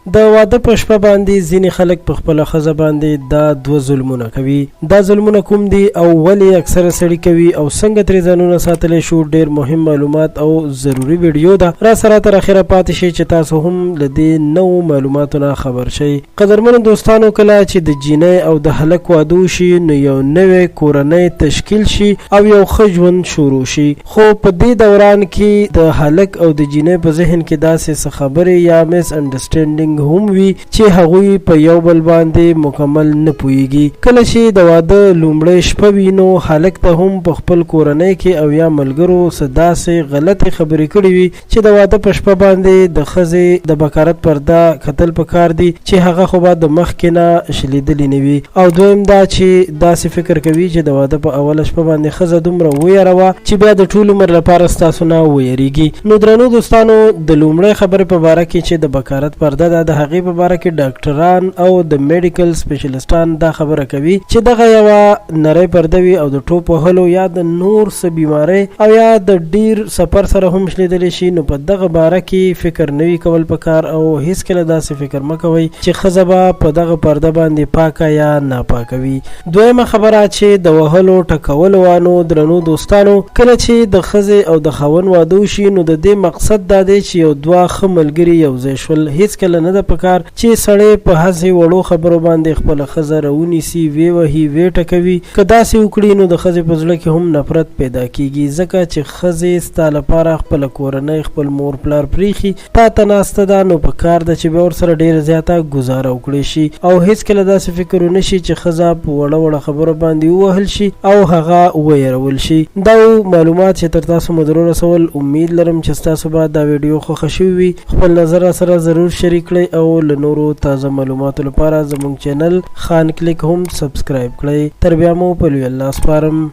د واده په شپه باندې ځینې خلک په خپله ښځه باندې دا دوه ظلمونه کوي. دا ظلمونه کوم دي او ولې اکثره سړي کوي او څنګه ترې ځانونه ساتلی شو؟ ډېر مهم معلومات او ضروري ویډیو ده، را سره تر اخره پاتې شئ چې تاسو هم له دې نوو معلوماتو نه خبر شئ. قدرمنو دوستانو، کله چې د جینۍ او د هلک واده وشي نو یو نوې کورنۍ تشکیل شي او یو ښه ژوند شروع شي، خو په دې دوران کې د هلک او د جینۍ په ذهن کې داسې څه خبرې یا مس انډرسټینډینګ هم وي چې هغوی په یو بل باندې مکمل نه پوهیږي. کله چې د واده لومړۍ شپه وي نو هلک ته هم په خپل کورنۍ کې او یا ملګرو څه داسې غلطې خبرې کړې وي چې د واده په شپه باندې د ښځې د بکارت پرده کتل پکار دي چې هغه خو به د مخکې نه شلیدلې نه وي. او دویم دا چې داسې فکر کوي چې د واده په اوله شپه باندې ښځه دومره ویروه چې بیا د ټول عمر لپاره ستاسو نه ویریږي. نو درنو دوستانو، د لومړۍ خبرې په باره کې چې د بکارت پرده ده، د هغې په باره کې ډاکټران او د میډیکل سپیشلیسټان دا خبره کوي چې دغه یوه نری پرده وي او د ټوپ وهلو یا د نور څه بیمارۍ او یا د ډیر سفر سره هم شلیدلی شي. نو په دغه باره کې فکر نوي کول پکار او هیڅکله داسې فکر مه کوئ چې ښځه به په دغه پرده باندې پاکه یا ناپاکه وي. دویمه خبره چې د وهلو ټکولو وانو، درنو دوستانو، کله چې د ښځې او د خاوند واده وشي نو د دې مقصد دا دی چې یو دوه ښه ملګري یو ځای شول. هیڅکله نه ده پکار چې سړی په هسې وړو خبرو باندې خپله ښځه راونیسي، ویې وهي، ویې ټکوي. که داسې وکړي نو د ښځې په زړه کې هم نفرت پیدا کیږي، ځکه چې ښځې ستا لپاره خپله کورنۍ، خپل مور پلار پریښي پاته ناسته ده، نو پکار ده چې بیا ورسره ډېره زیاته ګزاره وکړی شي او هیڅکله داسې فکر ونه شي چې ښځه په وړه وړه خبرو باندې ووهل شي او هغه ویرول شي. دا معلومات چې تر تاسو مو در ورسول، امید لرم چې ستاسو به دا ویډیو خوښه شوې وي. خپل نظر سره ضرور شریک کړئ او له نورو تازه معلوماتو لپاره زموږ چینل خان کلیک هم سبسکرایب کړئ. تر بیا مو په لوی الله سپارم.